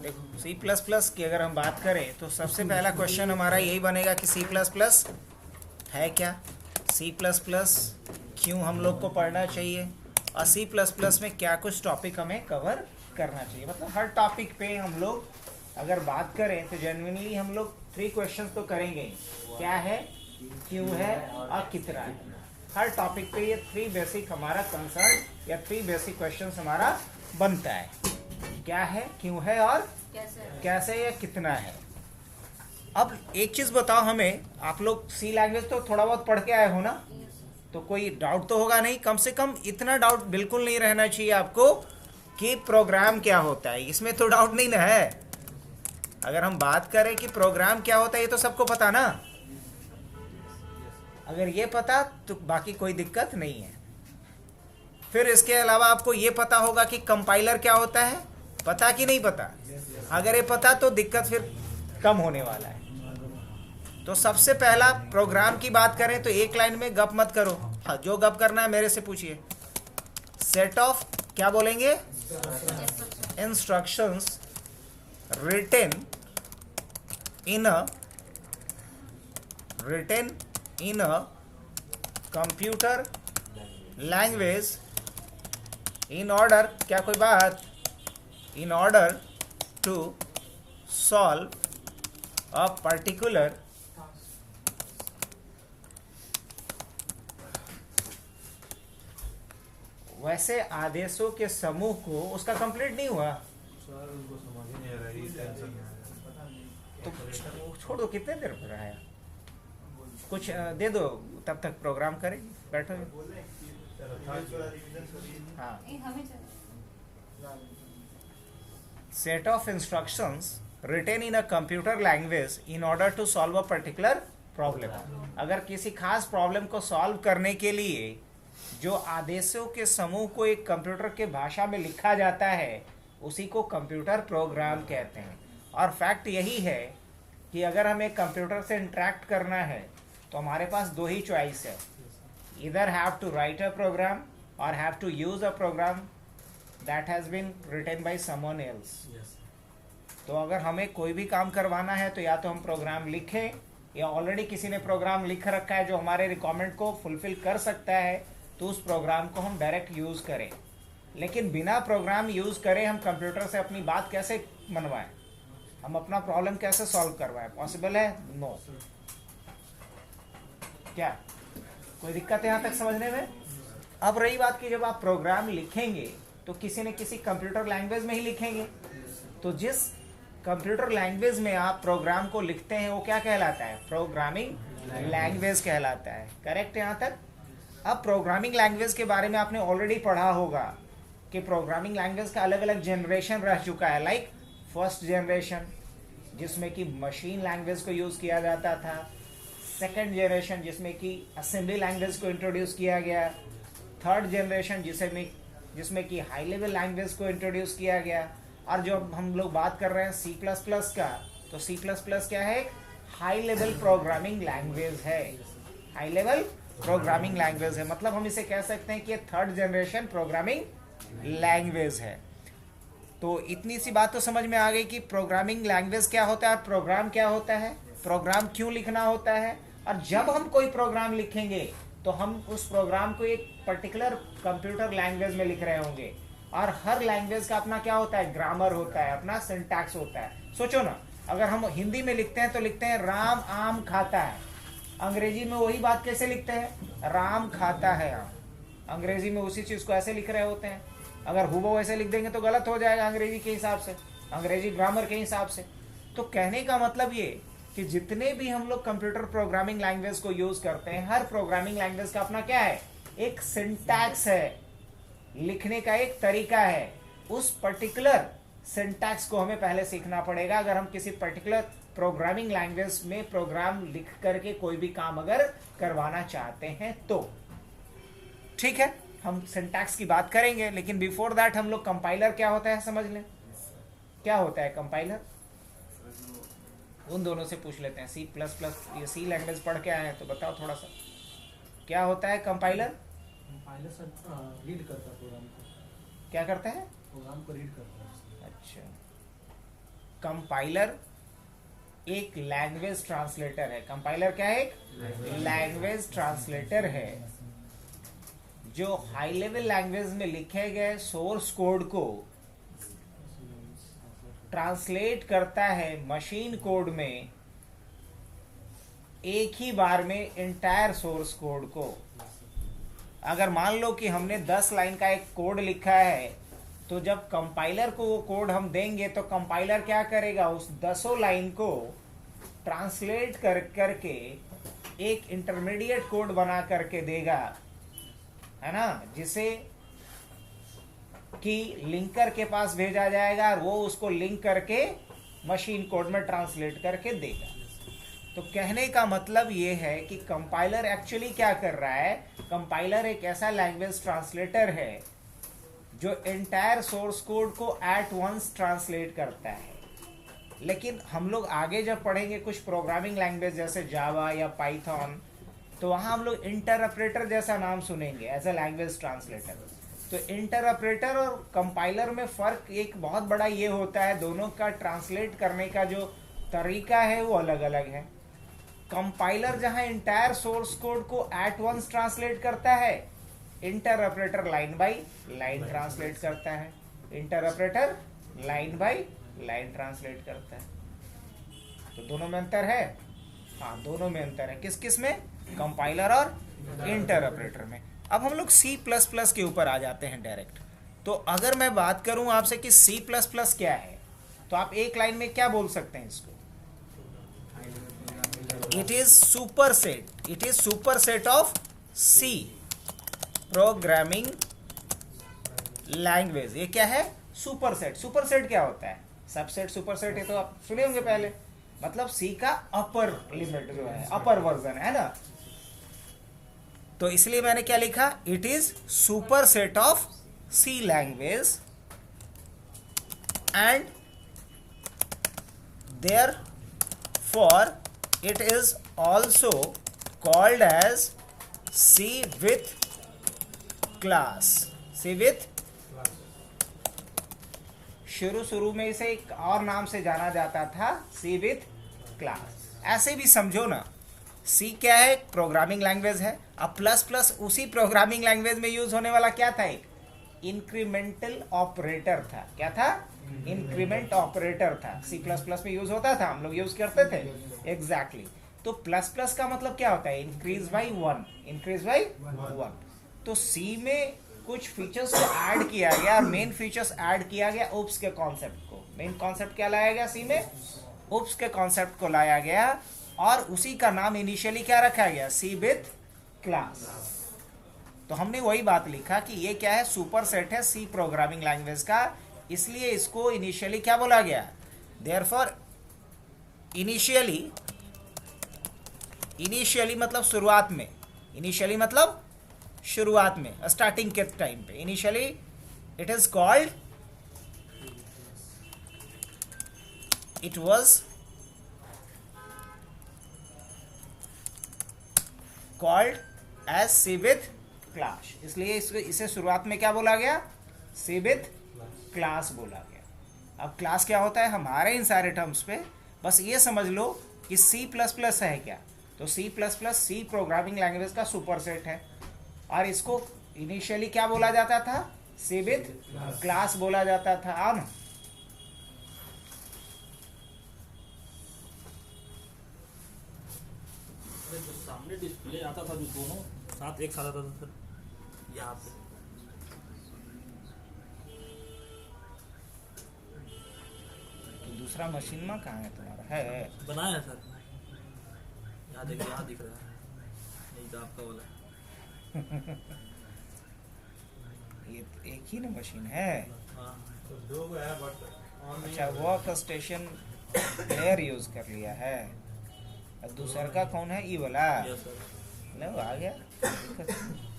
देखो C plus plus की अगर हम बात करें तो सबसे पहला क्वेश्चन हमारा यही बनेगा कि सी प्लस प्लस है क्या, सी प्लस प्लस क्यों हम लोग को पढ़ना चाहिए, और सी प्लस प्लस में क्या कुछ टॉपिक हमें कवर करना चाहिए। मतलब हर टॉपिक पे हम लोग अगर बात करें तो जेन्युइनली हम लोग 3 क्वेश्चन तो करेंगे ही। क्या है, क्यों है और कितना है। हर टॉपिक पे ये 3 बेसिक हमारा कंसर्न या 3 बेसिक क्वेश्चन हमारा बनता है। क्या है, क्यों है और कैसे या कितना है। अब एक चीज बताओ हमें, आप लोग सी लैंग्वेज तो थोड़ा बहुत पढ़ के आए हो ना, तो कोई डाउट तो होगा नहीं। कम से कम इतना डाउट बिल्कुल नहीं रहना चाहिए आपको कि प्रोग्राम क्या होता है, इसमें तो डाउट नहीं ना है। अगर हम बात करें कि प्रोग्राम क्या होता है, ये तो सबको पता ना। अगर ये पता तो बाकी कोई दिक्कत नहीं है। फिर इसके अलावा आपको ये पता होगा कि कंपाइलर क्या होता है, पता कि नहीं पता। अगर ये पता तो दिक्कत फिर कम होने वाला है। तो सबसे पहला प्रोग्राम की बात करें तो एक लाइन में गप मत करो। हाँ, जो गप करना है मेरे से पूछिए। सेट ऑफ क्या बोलेंगे, instructions written in a computer language in order, क्या कोई बात, in order to solve a particular वैसे आदेशों के समूह को, उसका कंप्लीट नहीं हुआ उनको समझ ही नहीं आ रहा, ये टेंशन में आ तो छोड़ दो, कितने देर पर आया, कुछ दे दो तब तक प्रोग्राम करें, बैठो। हाँ, set of instructions written in a computer language in order to solve a particular problem. अगर किसी खास प्रॉब्लम को सॉल्व करने के लिए जो आदेशों के समूह को एक कंप्यूटर के भाषा में लिखा जाता है उसी को कंप्यूटर प्रोग्राम कहते हैं। और फैक्ट यही है कि अगर हमें कंप्यूटर से इंटरेक्ट करना है तो हमारे पास 2 ही चॉइस है, इधर have to write a program और have to use a program that has been written by someone else. तो अगर हमें कोई भी काम करवाना है तो या तो हम प्रोग्राम लिखें या ऑलरेडी किसी ने प्रोग्राम लिख रखा है जो हमारे रिक्वायरमेंट को फुलफिल कर सकता है तो उस प्रोग्राम को हम डायरेक्ट यूज करें। लेकिन बिना प्रोग्राम यूज करे हम कंप्यूटर से अपनी बात कैसे मनवाएं, हम अपना प्रॉब्लम कैसे सॉल्व करवाएं, पॉसिबल है? नो। क्या कोई दिक्कत है यहाँ तक समझने में? अब रही बात कि जब आप प्रोग्राम लिखेंगे तो किसी न किसी कंप्यूटर लैंग्वेज में ही लिखेंगे। तो जिस कंप्यूटर लैंग्वेज में आप प्रोग्राम को लिखते हैं वो क्या कहलाता है, प्रोग्रामिंग लैंग्वेज कहलाता है। करेक्ट है यहाँ तक? अब प्रोग्रामिंग लैंग्वेज के बारे में आपने ऑलरेडी पढ़ा होगा कि प्रोग्रामिंग लैंग्वेज का अलग अलग जनरेशन रह चुका है। लाइक फर्स्ट जनरेशन जिसमें कि मशीन लैंग्वेज को यूज़ किया जाता था, सेकंड जनरेशन जिसमें कि असेंबली लैंग्वेज को इंट्रोड्यूस किया गया, थर्ड जनरेशन जिसमें कि हाई लेवल लैंग्वेज को इंट्रोड्यूस किया गया, और जो हम लोग बात कर रहे हैं सी प्लस प्लस का, तो सी प्लस प्लस क्या है, एक हाई लेवल प्रोग्रामिंग लैंग्वेज है। हाई लेवल प्रोग्रामिंग लैंग्वेज है, मतलब हम इसे कह सकते हैं कि थर्ड जनरेशन प्रोग्रामिंग लैंग्वेज है। तो इतनी सी बात तो समझ में आ गई कि प्रोग्रामिंग लैंग्वेज क्या होता है, प्रोग्राम क्या होता है, प्रोग्राम क्यों लिखना होता है, और जब हम कोई प्रोग्राम लिखेंगे तो हम उस प्रोग्राम को एक पर्टिकुलर कंप्यूटर लैंग्वेज में लिख रहे होंगे। और हर लैंग्वेज का अपना क्या होता है, ग्रामर होता है, अपना सिंटैक्स होता है। सोचो ना, अगर हम हिंदी में लिखते हैं तो लिखते हैं राम आम खाता है, अंग्रेजी में वही बात कैसे लिखते हैं, राम खाता है आम, अंग्रेजी में उसी चीज को ऐसे लिख रहे होते हैं। अगर हुबहू ऐसे लिख देंगे तो गलत हो जाएगा अंग्रेजी के हिसाब से, अंग्रेजी ग्रामर के हिसाब से। तो कहने का मतलब ये कि जितने भी हम लोग कंप्यूटर प्रोग्रामिंग लैंग्वेज को यूज करते हैं, हर प्रोग्रामिंग लैंग्वेज का अपना क्या है, एक सिंटैक्स है, लिखने का एक तरीका है। उस पर्टिकुलर सिंटैक्स को हमें पहले सीखना पड़ेगा अगर हम किसी पर्टिकुलर प्रोग्रामिंग लैंग्वेज में प्रोग्राम लिख करके कोई भी काम अगर करवाना चाहते हैं तो। ठीक है, हम सिंटैक्स की बात करेंगे, लेकिन बिफोर दैट हम लोग कंपाइलर क्या होता है समझ लें। क्या होता है कंपाइलर, उन दोनों से पूछ लेते हैं। सी प्लस प्लस ये सी लैंग्वेज पढ़ के आए हैं तो बताओ थोड़ा सा, क्या होता है कंपाइलर? कंपाइलर सर रीड करता है प्रोग्राम को। क्या करता है? प्रोग्राम को रीड करता है। अच्छा, कंपाइलर एक लैंग्वेज ट्रांसलेटर है। कंपाइलर क्या है? एक लैंग्वेज ट्रांसलेटर है जो हाई लेवल लैंग्वेज में लिखे गए सोर्स कोड को ट्रांसलेट करता है मशीन कोड में एक ही बार में इंटायर सोर्स कोड को। अगर मान लो कि हमने 10 लाइन का एक कोड लिखा है, तो जब कंपाइलर को वो कोड हम देंगे तो कंपाइलर क्या करेगा? उस 10 लाइन को ट्रांसलेट करके एक इंटरमीडिएट कोड बना करके देगा, है ना, जिसे कि लिंकर के पास भेजा जाएगा और वो उसको लिंक करके मशीन कोड में ट्रांसलेट करके देगा। तो कहने का मतलब ये है कि कंपाइलर एक्चुअली क्या कर रहा है? कंपाइलर एक ऐसा लैंग्वेज ट्रांसलेटर है जो एंटायर सोर्स कोड को एट वंस ट्रांसलेट करता है। लेकिन हम लोग आगे जब पढ़ेंगे कुछ प्रोग्रामिंग लैंग्वेज जैसे जावा या पाइथन, तो वहाँ हम लोग इंटरप्रेटर जैसा नाम सुनेंगे एज अ लैंग्वेज ट्रांसलेटर। तो इंटरप्रेटर और कंपाइलर में फ़र्क एक बहुत बड़ा ये होता है, दोनों का ट्रांसलेट करने का जो तरीका है वो अलग अलग है। कंपाइलर जहाँ इंटायर सोर्स कोड को एट वंस ट्रांसलेट करता है, interpreter line by line translate करता है। Interpreter line by line translate करता है। तो दोनों में अंतर है? हाँ, दोनों में अंतर है। किस किस में? कंपाइलर और इंटरप्रेटर में। अब हम लोग C++ के ऊपर आ जाते हैं डायरेक्ट। तो अगर मैं बात करूं आपसे कि C++ क्या है, तो आप एक लाइन में क्या बोल सकते हैं इसको? It is super set of C programming language. ये क्या है? सुपर सेट क्या होता है? सबसेट, सुपर सेट, ये तो आप सुने होंगे पहले। मतलब C का अपर लिमिट जो है, अपर वर्जन है ना। तो इसलिए मैंने क्या लिखा? It is super set of C language and therefore it is also called as C with class. C with, शुरू में इसे एक और नाम से जाना जाता था, C विथ क्लास। ऐसे भी समझो ना, C क्या है? प्रोग्रामिंग लैंग्वेज है। अब प्लस उसी प्रोग्रामिंग लैंग्वेज में यूज होने वाला क्या था? एक इंक्रीमेंटल ऑपरेटर था। क्या था? इंक्रीमेंट ऑपरेटर था। C++ में यूज होता था, हम लोग यूज करते थे। एग्जैक्टली। तो प्लस का मतलब क्या होता है? Increase by 1, increase by 1। तो C में कुछ फीचर्स को ऐड किया गया और मेन फीचर्स ऐड किया गया उप्स के कॉन्सेप्ट को। मेन कॉन्सेप्ट क्या लाया गया C में? उप्स के कॉन्सेप्ट को लाया गया और उसी का नाम इनिशियली क्या रखा गया? C with class. तो हमने वही बात लिखा कि ये क्या है? सुपर सेट है C प्रोग्रामिंग लैंग्वेज का, इसलिए इसको इनिशियली क्या बोला गया? देयरफॉर इनिशियली मतलब शुरुआत में, इनिशियली मतलब शुरुआत में, स्टार्टिंग के टाइम पे, initially it is called, it was called as C with class. इसलिए इसे शुरुआत में क्या बोला गया? C विथ क्लास बोला गया। अब क्लास क्या होता है? हमारे इन सारे टर्म्स पे बस ये समझ लो कि C++ है क्या? तो C++ प्रोग्रामिंग लैंग्वेज का सुपर सेट है और इसको इनिशियली क्या बोला जाता था? C विथ क्लास बोला जाता था। हाँ ना? जो सामने डिस्प्ले आता था, जो दोनों साथ एक साथ आता था सर, यहाँ पे तो दूसरा मशीन में कहाँ है तुम्हारा? है बनाया है सर, यहाँ देखिए, यहाँ दिख रहा है, यही तो आपका वाला है। ये एक ही ना मशीन है? हाँ, तो दो है बट ऑन नहीं अच्छा, हो रहा। वर्क स्टेशन प्लेयर यूज कर लिया है। अब दूसरा का कौन है? ई वाला। Yes sir. लो आ गया।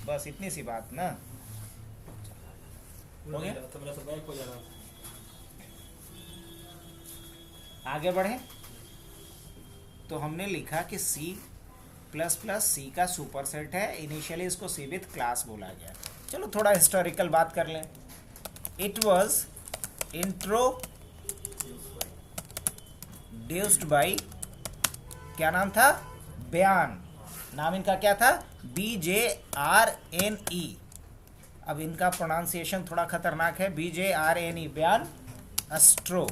बस इतनी सी बात ना। हो गया? तो मेरा सर बैक हो जा रहा है। आगे बढ़े तो हमने लिखा कि C++ का सुपर सेट है। इनिशियली इसको C विथ क्लास बोला गया। चलो थोड़ा हिस्टोरिकल बात कर लें। इट वाज इंट्रोड्यूस्ड बाय, क्या नाम था? बयान। नाम इनका क्या था? BJRNE। अब इनका प्रोनाउंसिएशन थोड़ा खतरनाक है, BJRNE, बयान अस्ट्रो,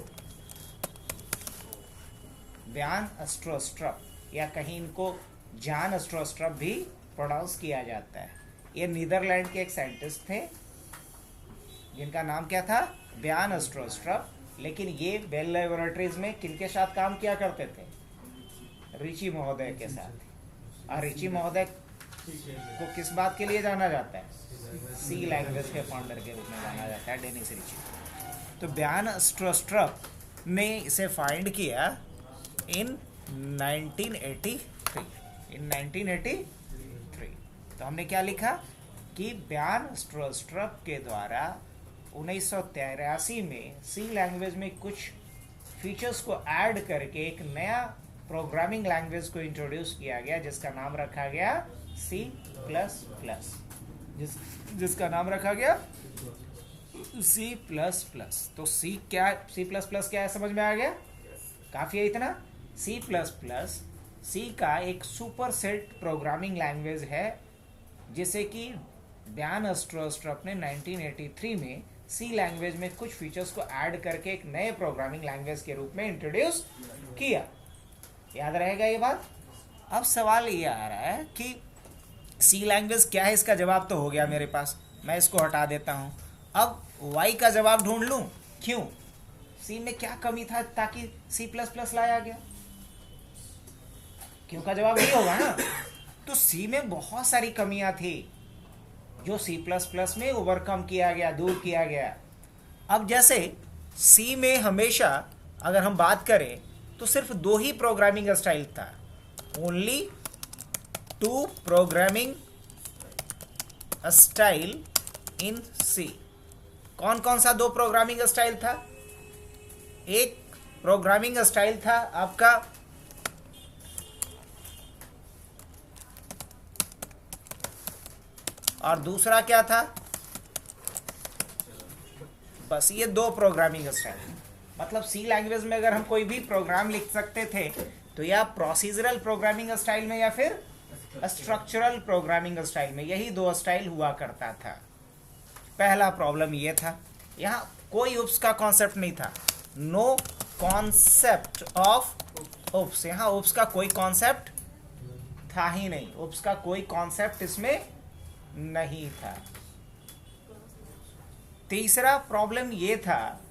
बयान अस्ट्रोस्ट्रप, या कहीं इनको जान अस्ट्रोस्ट्रप भी प्रोनाउंस किया जाता है। ये नीदरलैंड के एक साइंटिस्ट थे जिनका नाम क्या था? बयान अस्ट्रोस्ट्रप। लेकिन ये बेल लेबोरेटरीज में किनके साथ काम किया करते थे? रिची महोदय के साथ। और रिची महोदय को किस बात के लिए जाना जाता है? सी लैंग्वेज के फाउंडर के रूप में जाना जाता है, डेनिस रिची। तो बयान अस्ट्रोस्ट्रप ने इसे फाइंड किया इन 1983। इन 1983 तो हमने क्या लिखा कि बयान अस्ट्रोस्ट्रप के द्वारा 1983 में सी लैंग्वेज में कुछ फीचर्स को ऐड करके एक नया प्रोग्रामिंग लैंग्वेज को इंट्रोड्यूस किया गया जिसका नाम रखा गया C++। जिसका नाम रखा गया C++। तो C क्या, C++ क्या है, समझ में आ गया? काफी है इतना। C++ का एक सुपर सेट प्रोग्रामिंग लैंग्वेज है जिसे कि बयान अस्ट्रोस्ट्रप ने 1983 में सी लैंग्वेज में कुछ फीचर्स को ऐड करके एक नए प्रोग्रामिंग लैंग्वेज के रूप में इंट्रोड्यूस किया। याद रहेगा ये बात? अब सवाल ये आ रहा है कि सी लैंग्वेज क्या है, इसका जवाब तो हो गया मेरे पास, मैं इसको हटा देता हूं। अब वाई का जवाब ढूंढ लूं। क्यों? सी में क्या कमी था ताकि C++ लाया गया? क्यों का जवाब नहीं होगा ना। तो सी में बहुत सारी कमियां थी जो C++ में ओवरकम किया गया, दूर किया गया। अब जैसे सी में हमेशा अगर हम बात करें तो सिर्फ 2 ही प्रोग्रामिंग स्टाइल था, ओनली 2 प्रोग्रामिंग स्टाइल इन सी। कौन कौन सा 2 प्रोग्रामिंग स्टाइल था? एक प्रोग्रामिंग स्टाइल था आपका और दूसरा क्या था? बस ये 2 प्रोग्रामिंग स्टाइल। मतलब सी लैंग्वेज में अगर हम कोई भी प्रोग्राम लिख सकते थे तो या प्रोसीजरल प्रोग्रामिंग स्टाइल में या फिर स्ट्रक्चरल प्रोग्रामिंग स्टाइल में, यही 2 स्टाइल हुआ करता था। पहला प्रॉब्लम ये था, यहाँ कोई उप्स का कॉन्सेप्ट नहीं था, नो कॉन्सेप्ट ऑफ उप्स। यहाँ उप्स का कोई कॉन्सेप्ट था ही नहीं, उप्स का कोई कॉन्सेप्ट इसमें नहीं था। तीसरा प्रॉब्लम ये था,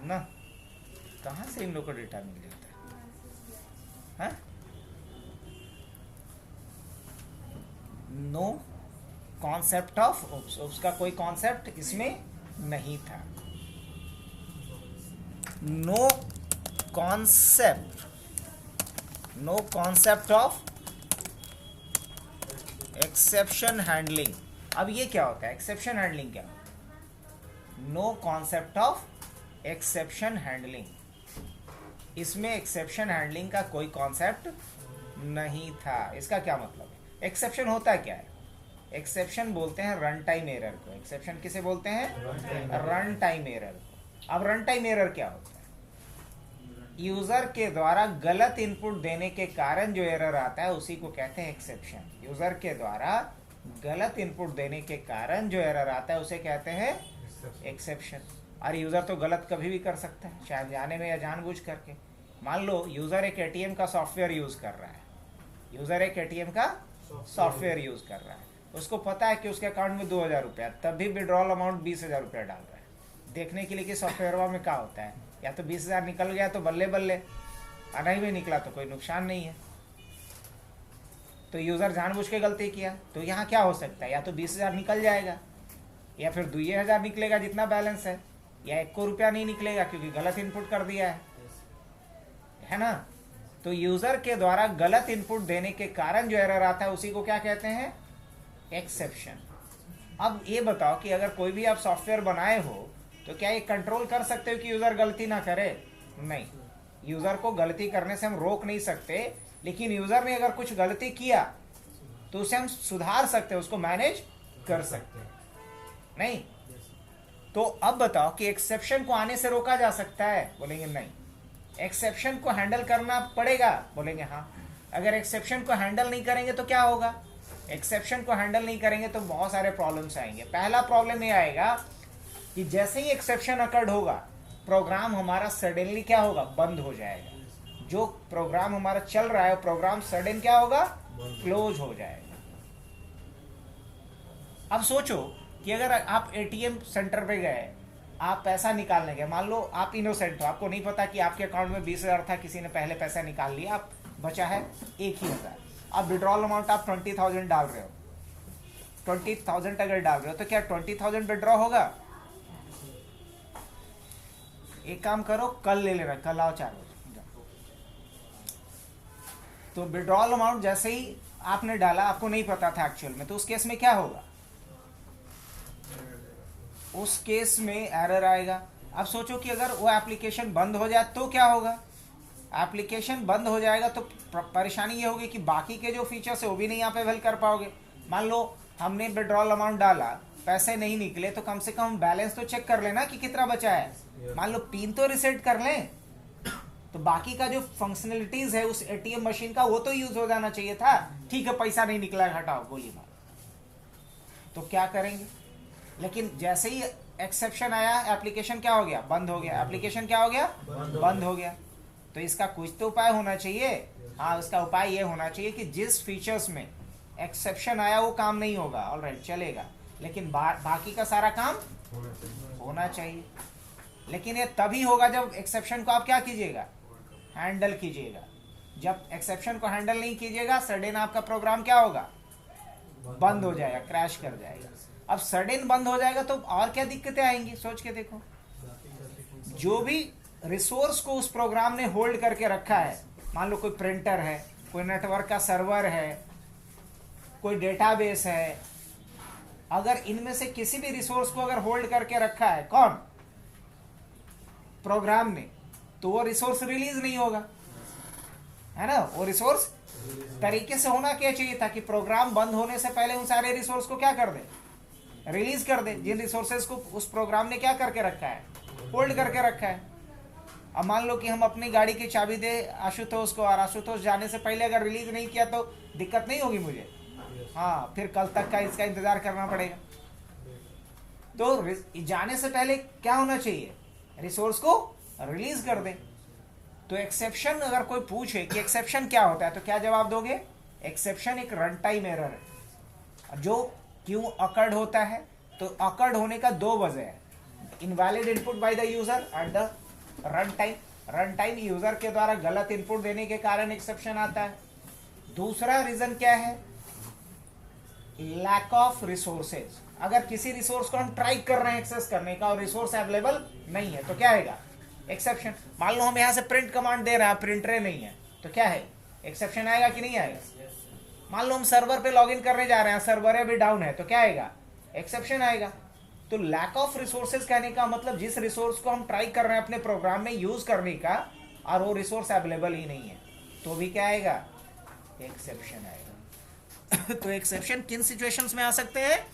ना कहाँ से इन लोग को डेटा मिल जाता है? No concept of OOPs, OOPs का कोई कॉन्सेप्ट इसमें नहीं था। No concept of exception handling. अब ये क्या होता है? एक्सेप्शन हैंडलिंग क्या? No concept of exception handling. इसमें एक्सेप्शन हैंडलिंग का कोई कॉन्सेप्ट नहीं था। इसका क्या मतलब है? एक्सेप्शन होता क्या है? एक्सेप्शन बोलते हैं रन टाइम एरर को। एक्सेप्शन किसे बोलते हैं? रन टाइम एरर को। अब रन टाइम एरर क्या होता है? यूजर के द्वारा गलत इनपुट देने के कारण जो एरर आता है उसी को कहते हैं एक्सेप्शन। यूजर के द्वारा गलत इनपुट देने के कारण जो एरर आता है उसे कहते हैं एक्सेप्शन। और यूजर तो गलत कभी भी कर सकता है, शायद जाने में या जानबूझ करके। मान लो यूजर एक एटीएम का सॉफ्टवेयर यूज कर रहा है, यूजर एक एटीएम का सॉफ्टवेयर यूज कर रहा है, उसको पता है कि उसके अकाउंट में 2000 रुपया, तब भी विड्रॉल अमाउंट 20,000 रुपया डाल रहा है। देखने के लिए कि सॉफ्टवेयर में क्या होता है, या तो 20,000 निकल गया तो बल्ले बल्ले, और नहीं भी निकला तो कोई नुकसान नहीं है। तो यूजर जानबूझ के गलती किया, तो यहाँ क्या हो सकता है? या तो 20,000 निकल जाएगा, या फिर 2,000 निकलेगा जितना बैलेंस है, या 1 रुपया नहीं निकलेगा क्योंकि गलत इनपुट कर दिया है ना। तो यूजर के द्वारा गलत इनपुट देने के कारण जो एरर आता है उसी को क्या कहते हैं? एक्सेप्शन। अब ये बताओ कि अगर कोई भी आप सॉफ्टवेयर बनाए हो तो क्या ये कंट्रोल कर सकते हो कि यूजर गलती ना करे? नहीं, यूजर को गलती करने से हम रोक नहीं सकते, लेकिन यूजर ने अगर कुछ गलती किया तो उसे हम सुधार सकते हैं, उसको मैनेज कर सकते हैं। नहीं? तो अब बताओ कि एक्सेप्शन को आने से रोका जा सकता है? बोलेंगे नहीं। एक्सेप्शन को हैंडल करना पड़ेगा? बोलेंगे हाँ। अगर एक्सेप्शन को हैंडल नहीं करेंगे तो क्या होगा? एक्सेप्शन को हैंडल नहीं करेंगे तो बहुत सारे प्रॉब्लम्स आएंगे। पहला प्रॉब्लम ये आएगा कि जैसे ही एक्सेप्शन अकर्ड होगा, प्रोग्राम हमारा सडनली क्या होगा? बंद हो जाएगा। जो प्रोग्राम हमारा चल रहा है प्रोग्राम सडन क्या होगा? क्लोज हो जाएगा। अब सोचो कि अगर आप एटीएम सेंटर पे गए, आप पैसा निकालने गए, मान लो आप इनोसेंट हो, आपको नहीं पता कि आपके अकाउंट में 20,000 था, किसी ने पहले पैसा निकाल लिया, आप बचा है 1,000। आप विड्रॉल अमाउंट आप 20,000 डाल रहे हो। 20,000 अगर डाल रहे हो तो क्या 20,000 विड्रॉ होगा? एक काम करो, कल ले लेना, कल आओ 4 बजे। तो विड्रॉल अमाउंट जैसे ही आपने डाला, आपको नहीं पता था एक्चुअल में, तो उस केस में क्या होगा? उस केस में एरर आएगा। अब सोचो कि अगर वो एप्लीकेशन बंद हो जाए तो क्या होगा? एप्लीकेशन बंद हो जाएगा तो परेशानी ये होगी कि बाकी के जो फीचर्स है वो भी नहीं आप अवेल कर पाओगे। मान लो हमने विड्रॉल अमाउंट डाला, पैसे नहीं निकले, तो कम से कम बैलेंस तो चेक कर लेना कि कितना बचा है। मान लो पिन तो रिसेट कर लें, तो बाकी का जो फंक्शनलिटीज है उस एटीएम मशीन का वो तो यूज हो जाना चाहिए था। ठीक है, पैसा नहीं निकला, हटाओ, गोली मार। तो क्या करेंगे? लेकिन जैसे ही एक्सेप्शन आया, एप्लीकेशन क्या हो गया? बंद हो गया। एप्लीकेशन क्या हो गया? बंद हो गया। तो इसका कुछ तो उपाय होना चाहिए। हाँ, उसका उपाय ये होना चाहिए कि जिस फीचर्स में एक्सेप्शन आया वो काम नहीं होगा, ऑलराइट चलेगा, लेकिन बाकी का सारा काम होना चाहिए। लेकिन ये तभी होगा जब एक्सेप्शन को आप क्या कीजिएगा? हैंडल कीजिएगा। जब एक्सेप्शन को हैंडल नहीं कीजिएगा, सडन आपका प्रोग्राम क्या होगा? बंद हो जाएगा, क्रैश कर जाएगा। अब सडन बंद हो जाएगा तो और क्या दिक्कतें आएंगी? सोच के देखो। जो भी रिसोर्स को उस प्रोग्राम ने होल्ड करके रखा है, मान लो कोई प्रिंटर है, कोई नेटवर्क का सर्वर है, कोई डेटाबेस है, अगर इनमें से किसी भी रिसोर्स को अगर होल्ड करके रखा है कौन? प्रोग्राम ने, तो वो रिसोर्स रिलीज नहीं होगा, है ना? वो रिसोर्स तरीके से होना क्या चाहिए था कि प्रोग्राम बंद होने से पहले उन सारे रिसोर्स को क्या कर दे? रिलीज कर दे। जिन रिसोर्सेज को उस प्रोग्राम ने क्या करके रखा है? होल्ड करके रखा है। अब मान लो कि हम अपनी गाड़ी की चाबी दे आशुतोष को, और आशुतोष जाने से पहले अगर रिलीज नहीं किया तो दिक्कत नहीं होगी मुझे? हाँ, फिर कल तक का इसका इंतजार करना पड़ेगा। तो जाने से पहले क्या होना चाहिए? रिसोर्स को रिलीज कर दे। तो एक्सेप्शन अगर कोई पूछे कि एक्सेप्शन क्या होता है, तो क्या जवाब दोगे? एक्सेप्शन एक रन टाइम एरर है। जो क्यों अकर्ड होता है? तो अकर्ड होने का 2 वजह है। Invalid input by the user at the run time. Run time user के द्वारा गलत इनपुट देने के कारण एक्सेप्शन आता है। दूसरा रीजन क्या है? Lack of resources. अगर किसी रिसोर्स को हम ट्राई कर रहे हैं एक्सेस करने का और रिसोर्स अवेलेबल नहीं है तो क्या आएगा? एक्सेप्शन। मान लो हम यहां से प्रिंट कमांड दे रहे हैं, प्रिंटर नहीं है, तो क्या है? एक्सेप्शन आएगा कि नहीं आएगा? मान लो हम सर्वर पे लॉगिन करने जा रहे हैं, सर्वर भी डाउन है, तो क्या आएगा? एक्सेप्शन आएगा। तो लैक ऑफ रिसोर्सेज कहने का मतलब जिस रिसोर्स को हम ट्राई कर रहे हैं अपने प्रोग्राम में यूज करने का और वो रिसोर्स अवेलेबल ही नहीं है, तो भी क्या आएगा? एक्सेप्शन आएगा। तो एक्सेप्शन किन सिचुएशंस में आ सकते हैं?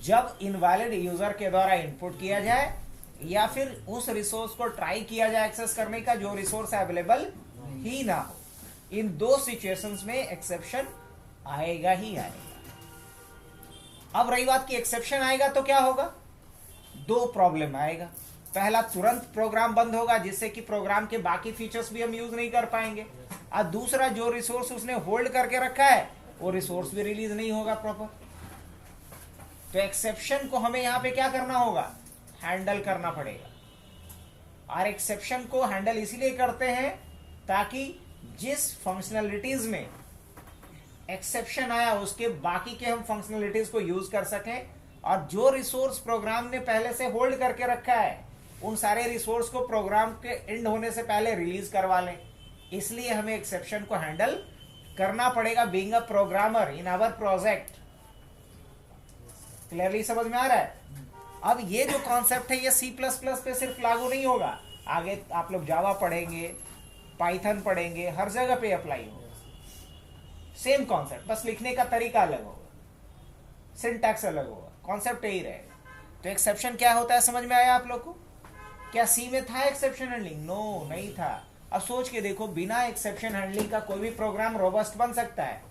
जब इनवैलिड यूजर के द्वारा इनपुट किया जाए या फिर उस रिसोर्स को ट्राई किया जाए एक्सेस करने का जो रिसोर्स अवेलेबल ही ना हो। इन 2 सिचुएशंस में एक्सेप्शन आएगा ही आएगा। अब रही बात की एक्सेप्शन आएगा तो क्या होगा? 2 प्रॉब्लम आएगा। पहला, तुरंत प्रोग्राम बंद होगा जिससे कि प्रोग्राम के बाकी फीचर्स भी हम यूज नहीं कर पाएंगे। और दूसरा, जो रिसोर्स उसने होल्ड करके रखा है वो रिसोर्स भी रिलीज नहीं होगा प्रॉपर। तो एक्सेप्शन को हमें यहां पे क्या करना होगा? हैंडल करना पड़ेगा। और एक्सेप्शन को हैंडल इसीलिए करते हैं ताकि जिस फंक्शनलिटीज में एक्सेप्शन आया उसके बाकी के हम फंक्शनलिटीज को यूज कर सकें, और जो रिसोर्स प्रोग्राम ने पहले से होल्ड करके रखा है उन सारे रिसोर्स को प्रोग्राम के एंड होने से पहले रिलीज करवा लें। इसलिए हमें एक्सेप्शन को हैंडल करना पड़ेगा being a programmer in our project. Clearly समझ में आ रहा है? अब ये जो कॉन्सेप्ट है ये C++ पे सिर्फ लागू नहीं होगा, आगे आप लोग जावा पढ़ेंगे, पाइथन पढ़ेंगे, हर जगह पे अप्लाई होगा। सेम कॉन्सेप्ट, बस लिखने का तरीका अलग होगा, सिंटैक्स अलग होगा। कॉन्सेप्ट यही रहेगा। तो एक्सेप्शन क्या होता है समझ में आया आप लोग को? क्या सी में था एक्सेप्शन हैंडलिंग? नो, नहीं था। अब सोच के देखो, बिना एक्सेप्शन हैंडलिंग का कोई भी प्रोग्राम रोबस्ट बन सकता है?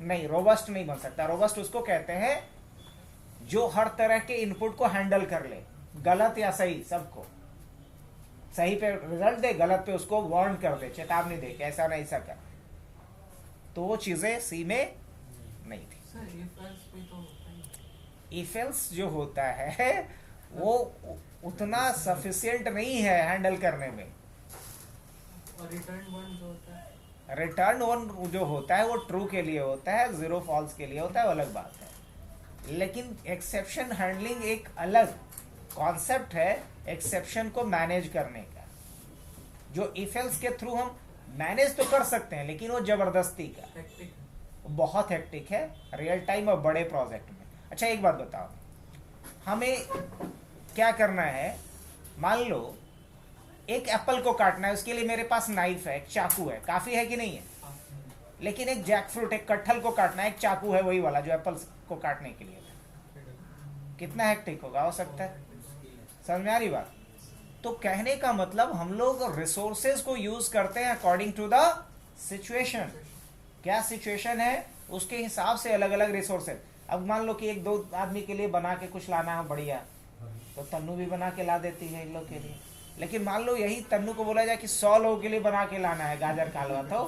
नहीं, रोबस्ट नहीं बन सकता। रोबस्ट उसको कहते हैं जो हर तरह के इनपुट को हैंडल कर ले, गलत या सही, सबको। सही पे रिजल्ट दे, गलत पे उसको वार्न कर दे, चेतावनी दे कि ऐसा नहीं ऐसा कर। तो वो चीजें सी में नहीं थी। इफ एल्स जो होता है वो उतना सफिशिएंट नहीं है हैंडल करने में। रिटर्न वन जो होता है वो ट्रू के लिए होता है, जीरो फॉल्स के लिए होता है, वो अलग बात है। लेकिन एक्सेप्शन हैंडलिंग एक अलग कॉन्सेप्ट है एक्सेप्शन को मैनेज करने का, जो इफ एल्स के थ्रू हम मैनेज तो कर सकते हैं, लेकिन वो जबरदस्ती का, बहुत हेक्टिक है रियल टाइम और बड़े प्रोजेक्ट में। अच्छा एक बात बताओ, हमें क्या करना है? मान लो एक एप्पल को काटना है, उसके लिए मेरे पास नाइफ है, एक चाकू है, काफी है कि नहीं है? लेकिन एक जैकफ्रूट, एक कटहल को काटना है, एक चाकू है वही वाला जो एप्पल को काटने के लिए। कितना हेक्टिक होगा, हो सकता है? समझ में आ रही बात? तो कहने का मतलब हम लोग रिसोर्सेज को यूज करते हैं अकॉर्डिंग टू द सिचुएशन। क्या सिचुएशन है उसके हिसाब से अलग अलग रिसोर्सेज। अब मान लो कि एक दो आदमी के लिए बना के कुछ लाना है बढ़िया, तो तन्नू भी बना के ला देती है इन लोग के लिए। लेकिन मान लो यही तन्नू को बोला जाए कि 100 लोगों के लिए बना के लाना है गाजर का हलवा, तो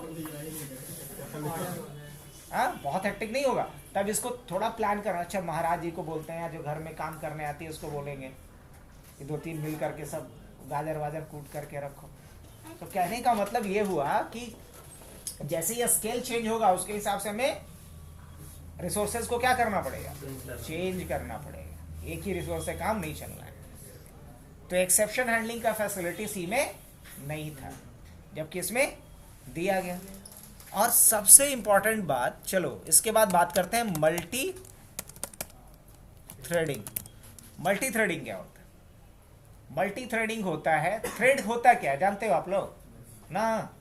बहुत हेक्टिक नहीं होगा? तब इसको थोड़ा प्लान करना। अच्छा महाराज जी को बोलते हैं, जो घर में काम करने आती है उसको बोलेंगे कि 2-3 मिल करके सब गाजर वाजर कूट करके रखो। तो कहने का मतलब ये हुआ कि जैसे ये स्केल चेंज होगा उसके हिसाब से हमें रिसोर्सेज को क्या करना पड़ेगा? चेंज करना पड़ेगा। एक ही रिसोर्स से काम नहीं चलना है। तो एक्सेप्शन हैंडलिंग का फैसिलिटी सी में नहीं था, जबकि इसमें दिया गया। और सबसे इंपॉर्टेंट बात, चलो इसके बाद बात करते हैं मल्टी थ्रेडिंग। मल्टी थ्रेडिंग क्या होता है? मल्टी थ्रेडिंग होता है, थ्रेड होता क्या जानते हो आप लोग ना?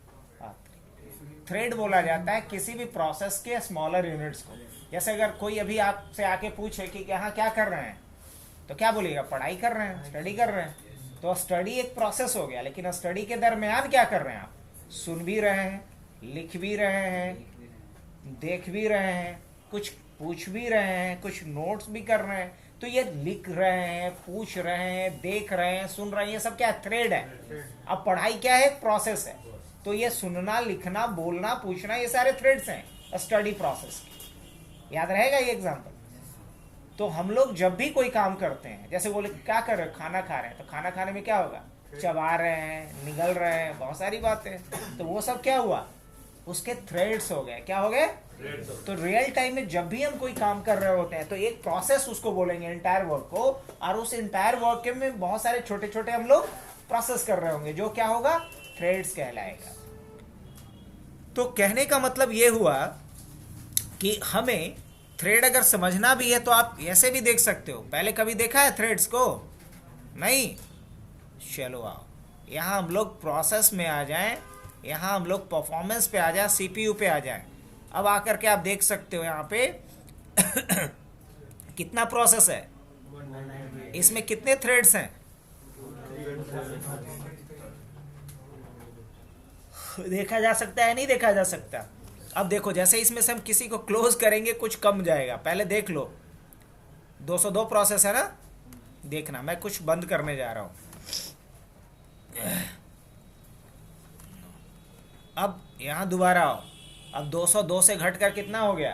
थ्रेड बोला जाता है किसी भी प्रोसेस के स्मॉलर यूनिट्स को। जैसे अगर कोई अभी आपसे आके पूछे कि यहाँ क्या कर रहे हैं, तो क्या बोलिएगा? पढ़ाई कर रहे हैं, स्टडी कर रहे हैं। तो स्टडी एक प्रोसेस हो गया, लेकिन स्टडी के दरमियान क्या कर रहे हैं आप? सुन भी रहे हैं, लिख भी रहे हैं, देख भी रहे हैं, कुछ पूछ भी रहे हैं, कुछ नोट्स भी कर रहे हैं। तो ये लिख रहे हैं, पूछ रहे हैं, देख रहे हैं, सुन रहे हैं, ये सब क्या थ्रेड है। अब पढ़ाई क्या है? एक प्रोसेस है। तो ये सुनना, लिखना, बोलना, पूछना, ये सारे थ्रेड्स हैं स्टडी प्रोसेस के। याद रहेगा ये एग्जांपल? तो हम लोग जब भी कोई काम करते हैं, जैसे बोले क्या कर रहे हो? खाना खा रहे हैं। तो खाना खाने में क्या होगा? चबा रहे हैं, निगल रहे हैं, बहुत सारी बातें। तो वो सब क्या हुआ? उसके थ्रेड्स हो गए। क्या हो गए? तो रियल टाइम में जब भी हम कोई काम कर रहे होते हैं तो एक प्रोसेस उसको बोलेंगे, एंटायर वर्क को। और उस एंटायर वर्क के में बहुत सारे छोटे छोटे हम लोग प्रोसेस कर रहे होंगे, जो क्या होगा? थ्रेड्स कहलाएगा। तो कहने का मतलब ये हुआ कि हमें थ्रेड अगर समझना भी है तो आप ऐसे भी देख सकते हो। पहले कभी देखा है थ्रेड्स को? नहीं। चलो आओ यहाँ हम लोग प्रोसेस में आ जाएं, यहाँ हम लोग परफॉर्मेंस पे आ जाए, सीपीयू पे आ जाए। अब आकर के आप देख सकते हो यहाँ पे कितना प्रोसेस है, इसमें कितने थ्रेड्स हैं? देखा जा सकता है, नहीं देखा जा सकता? अब देखो, जैसे इसमें से हम किसी को क्लोज करेंगे कुछ कम जाएगा। पहले देख लो, 202 प्रोसेस है ना? देखना, मैं कुछ बंद करने जा रहा हूं। अब यहां दोबारा आओ। अब 202 से घटकर कितना हो गया?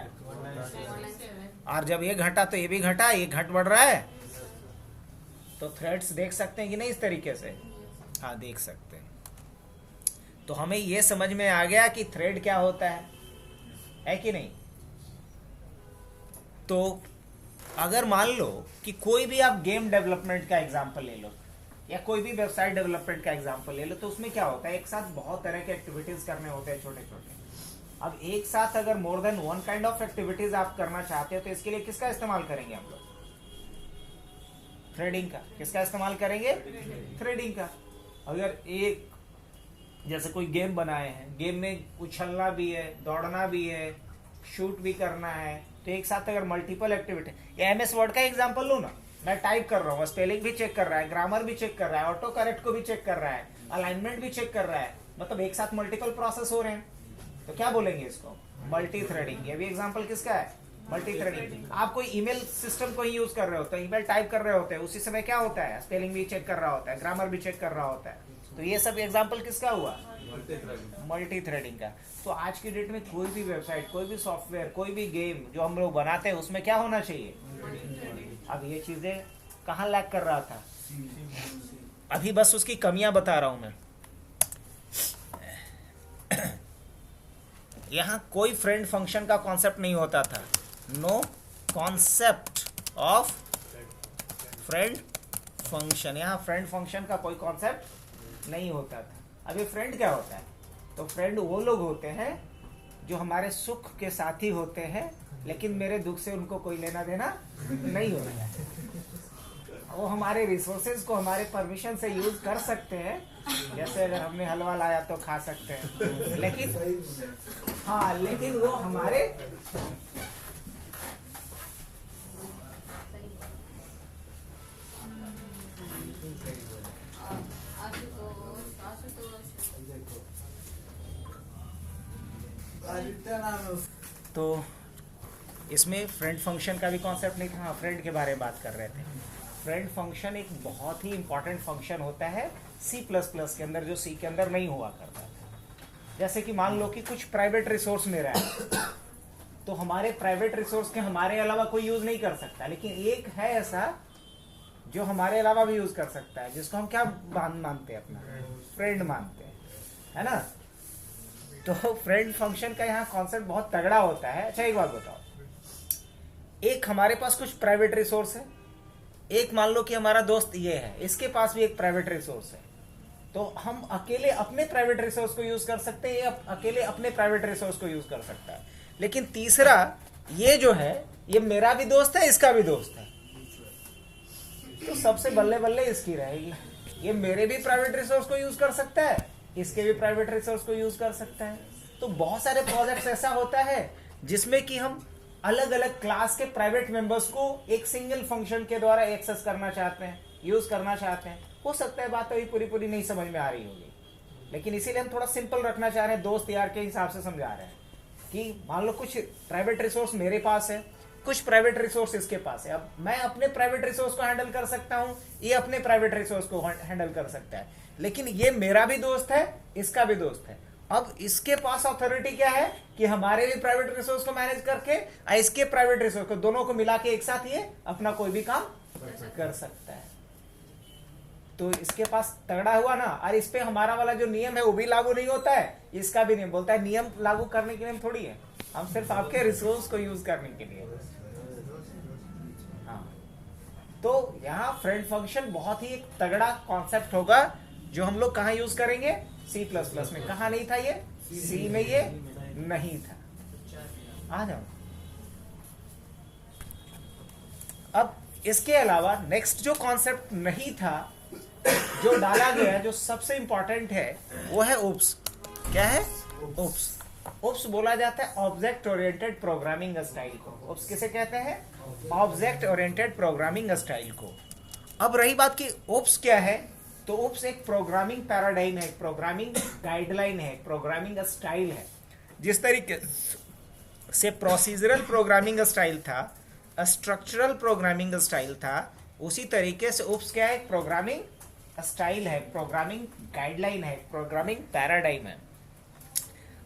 और जब ये घटा तो ये भी घटा, ये घट बढ़ रहा है। तो थ्रेड्स देख सकते हैं कि नहीं इस तरीके से? हाँ देख सकते हैं। तो हमें ये समझ में आ गया कि थ्रेड क्या होता है कि नहीं? तो अगर मान लो कि कोई भी आप गेम डेवलपमेंट का एग्जांपल ले लो या कोई भी वेबसाइट डेवलपमेंट का एग्जांपल ले लो, तो उसमें क्या होता है? एक साथ बहुत तरह के एक्टिविटीज करने होते हैं, छोटे छोटे। अब एक साथ अगर more than one kind of activities आप करना चाहते हो तो इसके लिए किसका इस्तेमाल करेंगे हम लोग? थ्रेडिंग का। किसका इस्तेमाल करेंगे? थ्रेडिंग का। अगर एक जैसे कोई गेम बनाए हैं, गेम में उछलना भी है, दौड़ना भी है, शूट भी करना है, तो एक साथ अगर मल्टीपल एक्टिविटी, या MS वर्ड का एग्जांपल लो ना, मैं टाइप कर रहा हूँ, स्पेलिंग भी चेक कर रहा है, ग्रामर भी चेक कर रहा है, ऑटो करेक्ट को भी चेक कर रहा है, अलाइनमेंट भी चेक कर रहा है, मतलब एक साथ मल्टीपल प्रोसेस हो रहे हैं, तो क्या बोलेंगे इसको? Multi threading. ये भी एग्जांपल किसका है? Multi threading. आप कोई ईमेल सिस्टम को ही यूज कर रहे होते हैं, ईमेल टाइप कर रहे होते हैं, उसी समय क्या होता है? स्पेलिंग भी चेक कर रहा होता है, ग्रामर भी चेक कर रहा होता है। तो ये सब एग्जांपल किसका हुआ? मल्टी थ्रेडिंग का। तो आज की डेट में कोई भी वेबसाइट, कोई भी सॉफ्टवेयर, कोई भी गेम जो हम लोग बनाते हैं उसमें क्या होना चाहिए? अब ये चीजें कहाँ लैग कर रहा था? अभी बस उसकी कमियां बता रहा हूं मैं। यहां कोई फ्रेंड फंक्शन का कॉन्सेप्ट नहीं होता था। No concept of friend function. यहां फ्रेंड फंक्शन का कोई कॉन्सेप्ट नहीं होता था। अभी फ्रेंड क्या होता है? तो फ्रेंड वो लोग होते हैं जो हमारे सुख के साथी होते हैं, लेकिन मेरे दुख से उनको कोई लेना देना नहीं होता है। वो हमारे रिसोर्सेज को हमारे परमिशन से यूज कर सकते हैं, जैसे अगर हमने हलवा लाया तो खा सकते हैं, लेकिन हाँ, लेकिन वो हमारे तो इसमें फ्रेंड फंक्शन का भी कॉन्सेप्ट नहीं था। हाँ, फ्रेंड के बारे में बात कर रहे थे। फ्रेंड फंक्शन एक बहुत ही इंपॉर्टेंट फंक्शन होता है C++ के अंदर, जो C के अंदर नहीं हुआ करता था। जैसे कि मान लो कि कुछ प्राइवेट रिसोर्स मेरा है, तो हमारे प्राइवेट रिसोर्स के हमारे अलावा कोई यूज नहीं कर सकता, लेकिन एक है ऐसा जो हमारे अलावा भी यूज कर सकता है, जिसको हम क्या मानते हैं? अपना फ्रेंड मानते हैं, है ना? तो फ्रेंड फंक्शन का यहाँ कॉन्सेप्ट बहुत तगड़ा होता है। अच्छा, एक बात बताओ, एक हमारे पास कुछ प्राइवेट रिसोर्स है, एक मान लो कि हमारा दोस्त ये है, इसके पास भी एक प्राइवेट रिसोर्स है, तो हम अकेले अपने प्राइवेट रिसोर्स को यूज कर सकते हैं, या अकेले अपने प्राइवेट रिसोर्स को यूज कर सकता है। लेकिन तीसरा ये जो है, ये मेरा भी दोस्त है, इसका भी दोस्त है, तो सबसे बल्ले बल्ले इसकी रहेगी। ये मेरे भी प्राइवेट रिसोर्स को यूज कर सकता है, इसके भी प्राइवेट रिसोर्स को यूज कर सकता है। तो बहुत सारे प्रोजेक्ट्स ऐसा होता है जिसमें कि हम अलग अलग क्लास के प्राइवेट मेंबर्स को एक सिंगल फंक्शन के द्वारा एक्सेस करना चाहते हैं, यूज करना चाहते हैं। हो सकता है बात अभी पूरी नहीं समझ में आ रही होगी, लेकिन इसीलिए हम थोड़ा सिंपल रखना चाह रहे हैं, दोस्त यार के हिसाब से समझा रहे हैं कि मान लो कुछ प्राइवेट रिसोर्स मेरे पास है, कुछ प्राइवेट रिसोर्स इसके पास है। अब मैं अपने प्राइवेट रिसोर्स को हैंडल कर सकता हूं, ये अपने प्राइवेट रिसोर्स को हैंडल कर सकता है, लेकिन ये मेरा भी दोस्त है, इसका भी दोस्त है। अब इसके पास अथॉरिटी क्या है कि हमारे भी प्राइवेट रिसोर्स को मैनेज करके इसके प्राइवेट रिसोर्स को, दोनों को मिला के एक साथ ये अपना कोई भी काम कर सकता है। तो इसके पास तगड़ा हुआ ना। और इस पे हमारा वाला जो नियम है वो भी लागू नहीं होता है, इसका भी नियम बोलता है नियम लागू करने के लिए थोड़ी है, हम सिर्फ आपके रिसोर्स को यूज करने के लिए। हाँ, तो यहाँ फ्रेंड फंक्शन बहुत ही एक तगड़ा कॉन्सेप्ट होगा जो हम लोग कहाँ यूज करेंगे? C++ में। कहाँ नहीं था ये? C में ये नहीं था। आ जाओ। अब इसके अलावा नेक्स्ट जो कॉन्सेप्ट नहीं था, जो डाला गया, जो सबसे इंपॉर्टेंट है, वो है ओप्स। क्या है? ओप्स। ओप्स बोला जाता है ऑब्जेक्ट ओरिएंटेड प्रोग्रामिंग स्टाइल को। ओप्स किसे कहते हैं? ऑब्जेक्ट ओरिएंटेड प्रोग्रामिंग स्टाइल को। अब रही बात कि ओप्स क्या है, तो ओप्स एक प्रोग्रामिंग पैराडाइम है, प्रोग्रामिंग गाइडलाइन है, प्रोग्रामिंग स्टाइल है। जिस तरीके से प्रोसीजरल प्रोग्रामिंग स्टाइल था, स्ट्रक्चरल प्रोग्रामिंग स्टाइल था, उसी तरीके से ओप्स क्या है? प्रोग्रामिंग स्टाइल है, प्रोग्रामिंग गाइडलाइन है, प्रोग्रामिंग पैराडाइम है।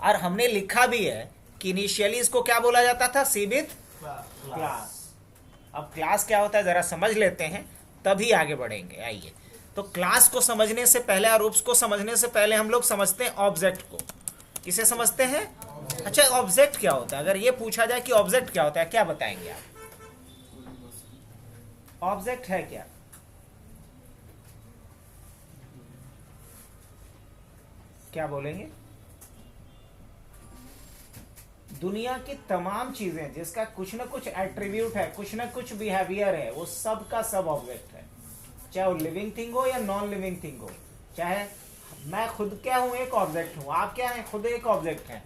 और हमने लिखा भी है कि इनिशियली इसको क्या बोला जाता था? सी विथ क्लास। अब क्लास क्या होता है जरा समझ लेते हैं, तभी आगे बढ़ेंगे। आइए, तो क्लास को समझने से पहले और ओप्स को समझने से पहले हम लोग समझते हैं ऑब्जेक्ट को। किसे समझते हैं? अच्छा, ऑब्जेक्ट क्या होता है? अगर ये पूछा जाए कि ऑब्जेक्ट क्या होता है, क्या बताएंगे आप? ऑब्जेक्ट है क्या? क्या बोलेंगे? दुनिया की तमाम चीजें जिसका कुछ ना कुछ एट्रीब्यूट है, कुछ ना कुछ बिहेवियर है, वो सब का सब ऑब्जेक्ट है। चाहे वो लिविंग थिंग हो या नॉन लिविंग थिंग हो। चाहे मैं खुद क्या हूं? एक ऑब्जेक्ट हूं। आप क्या हैं? खुद एक ऑब्जेक्ट हैं।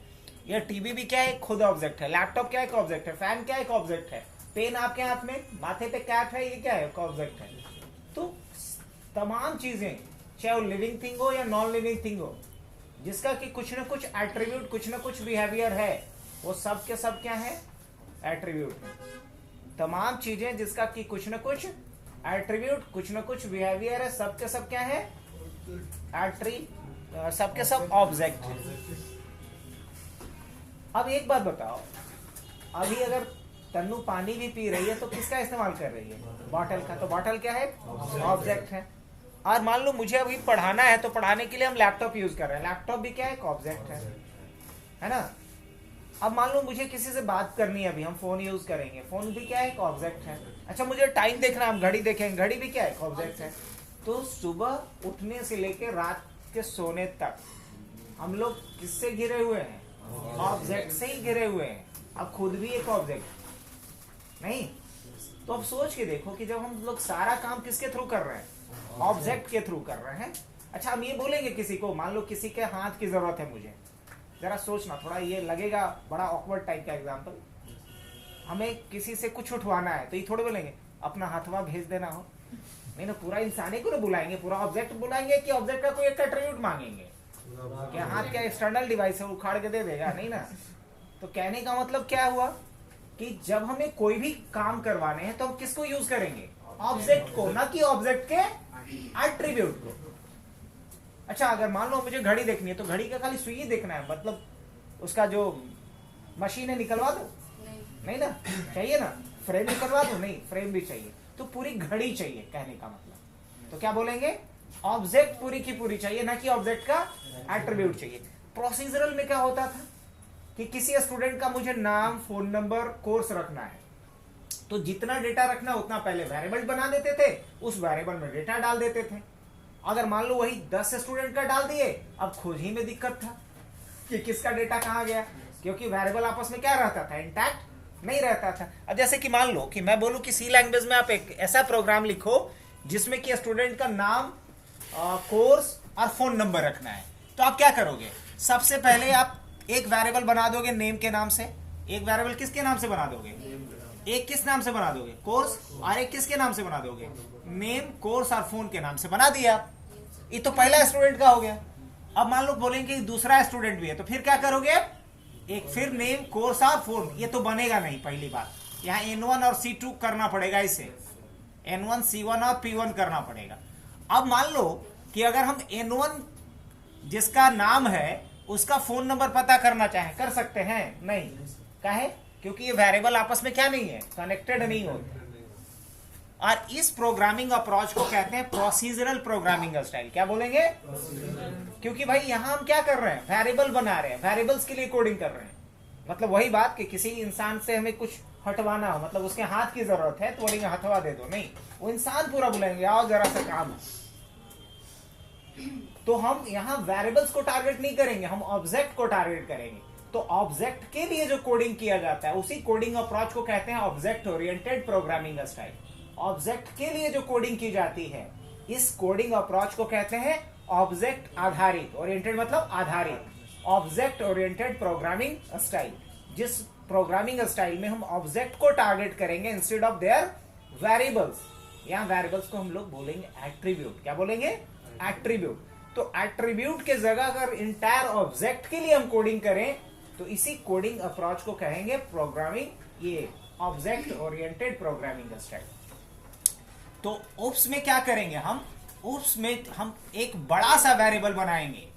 ये टीवी भी क्या है, खुद ऑब्जेक्ट है। लैपटॉप क्या है, एक ऑब्जेक्ट है। फैन क्या है, एक ऑब्जेक्ट है। पेन आपके हाथ में, माथे पे कैप है, ये क्या है, एक ऑब्जेक्ट है। तो तमाम चीजें, चाहे वो लिविंग थिंग हो या नॉन लिविंग थिंग हो, जिसका कि कुछ ना कुछ एट्रीब्यूट, कुछ ना कुछ बिहेवियर है, वो सब के सब क्या है, एट्रीब्यूट है। तमाम चीजें जिसका कि कुछ ना कुछ एट्रीब्यूट, कुछ ना कुछ बिहेवियर है, सब के सब क्या है, सब के सब ऑब्जेक्ट है। अब एक बात बताओ, अभी अगर तन्नू पानी भी पी रही है तो किसका इस्तेमाल कर रही है, बॉटल का। तो बॉटल क्या है, ऑब्जेक्ट है। और मान लो मुझे अभी पढ़ाना है तो पढ़ाने के लिए हम लैपटॉप यूज कर रहे हैं, लैपटॉप भी क्या है, एक ऑब्जेक्ट है ना। अब मान लो मुझे किसी से बात करनी है, अभी हम फोन यूज करेंगे, फोन भी क्या है, एक ऑब्जेक्ट है। अच्छा मुझे टाइम देखना, हम घड़ी देखेंगे, घड़ी भी क्या है, एक ऑब्जेक्ट है। तो सुबह उठने से लेकर रात के सोने तक हम लोग किससे घिरे हुए हैं, ऑब्जेक्ट से ही घिरे हुए हैं। अब खुद भी एक ऑब्जेक्ट नहीं। तो अब सोच के देखो कि जब हम लोग सारा काम किसके थ्रू कर रहे हैं, ऑब्जेक्ट के थ्रू कर रहे हैं। अच्छा हम ये बोलेंगे किसी को, मान लो किसी के हाथ की जरूरत है मुझे, जरा सोचना, थोड़ा ये लगेगा बड़ा ऑकवर्ड टाइप का एग्जांपल, हमें किसी से कुछ उठवाना है तो ये थोड़े बोलेंगे अपना हाथवा भेज देना हो, नहीं ना, पूरा इंसानी को ना बुलाएंगे, पूरा ऑब्जेक्ट बुलाएंगे कि ऑब्जेक्ट का कोई एक एट्रीब्यूट मांगेंगे, क्या हाथ क्या एक्सटर्नल डिवाइस है उखाड़ के दे देगा, नहीं ना। तो कहने का मतलब क्या हुआ कि जब हमें कोई भी काम करवाने हैं तो हम किसको यूज करेंगे, ऑब्जेक्ट को, ना कि ऑब्जेक्ट के एट्रीब्यूट को। अच्छा अगर मान लो मुझे घड़ी देखनी है तो घड़ी का खाली सुई देखना है, मतलब उसका जो मशीन है निकलवा दो, नहीं ना, चाहिए ना, फ्रेम निकलवा दो, नहीं फ्रेम भी चाहिए, तो पूरी घड़ी चाहिए कहने का मतलब। तो क्या बोलेंगे, ऑब्जेक्ट पूरी की पूरी चाहिए, ना कि ऑब्जेक्ट का एट्रीब्यूट चाहिए। प्रोसीजरल में क्या होता था कि किसी स्टूडेंट का मुझे नाम, फोन नंबर, कोर्स रखना है, तो जितना डेटा रखना उतना पहले वेरिएबल बना देते थे, उस वेरिएबल में डेटा डाल देते थे। अगर मान लो वही 10 स्टूडेंट का डाल दिए, अब खोज ही में दिक्कत था कि किसका डेटा कहां गया, क्योंकि वेरिएबल आपस में क्या रहता था, इंटैक्ट नहीं रहता था। अब जैसे कि मान लो कि मैं बोलूं कि सी लैंग्वेज में आप एक ऐसा प्रोग्राम लिखो जिसमें कि स्टूडेंट का नाम, कोर्स और फोन नंबर रखना है, तो आप क्या करोगे, सबसे पहले आप एक वेरिएबल बना दोगे नेम के नाम से। एक वेरिएबल किसके नाम से बना दोगे, एक किस नाम से बना दोगे, कोर्स, और एक किसके नाम से बना दोगे, नेम, कोर्स और फोन के नाम से बना दिया। ये तो पहला स्टूडेंट का हो गया। अब मान लो बोलेंगे दूसरा स्टूडेंट भी है, तो फिर क्या करोगे, एक फिर नेम, कोर्स और फोन, ये तो बनेगा नहीं। पहली बात यहाँ N1 और C2 करना पड़ेगा, इसे N1, C1 और P1 करना पड़ेगा। अब मान लो कि अगर हम N1 जिसका नाम है उसका फोन नंबर पता करना चाहें, कर सकते हैं, नहीं, काहे, क्योंकि ये वेरिएबल आपस में क्या नहीं है, कनेक्टेड नहीं होते। और इस प्रोग्रामिंग अप्रोच को कहते हैं प्रोसीजरल प्रोग्रामिंग स्टाइल। क्या बोलेंगे, क्योंकि भाई यहां हम क्या कर रहे हैं, वेरिएबल बना रहे हैं, वेरिएबल्स के लिए कोडिंग कर रहे हैं। मतलब वही बात कि किसी इंसान से हमें कुछ हटवाना हो, मतलब उसके हाथ की जरूरत है तो बोलेंगे हथवा दे दो, नहीं, वो इंसान पूरा बुलाएंगे, आओ जरा सा काम है। तो हम यहाँ वेरिएबल्स को टारगेट नहीं करेंगे, हम ऑब्जेक्ट को टारगेट करेंगे। तो ऑब्जेक्ट के लिए जो कोडिंग किया जाता है उसी कोडिंग अप्रोच को कहते हैं object oriented programming style. Object के लिए जो कोडिंग की जाती है इस कोडिंग अप्रोच को कहते हैं ऑब्जेक्ट आधारित, ओरिएंटेड मतलब आधारित, ऑब्जेक्ट ओरिएंटेड प्रोग्रामिंग स्टाइल। जिस प्रोग्रामिंग स्टाइल में हम ऑब्जेक्ट को टारगेट करेंगे इंस्टेड ऑफ देयर वेरिएबल्स। यहाँ वेरिएबल्स को हम लोग बोलेंगे एट्रीब्यूट। क्या बोलेंगे, एट्रीब्यूट। तो एट्रीब्यूट के जगह अगर इंटायर ऑब्जेक्ट के लिए हम कोडिंग करें तो इसी कोडिंग अप्रोच को कहेंगे प्रोग्रामिंग, ये ऑब्जेक्ट ओरिएंटेड प्रोग्रामिंग स्टाइल। तो ओप्स में क्या करेंगे हम, ओप्स में हम एक बड़ा सा वेरिएबल बनाएंगे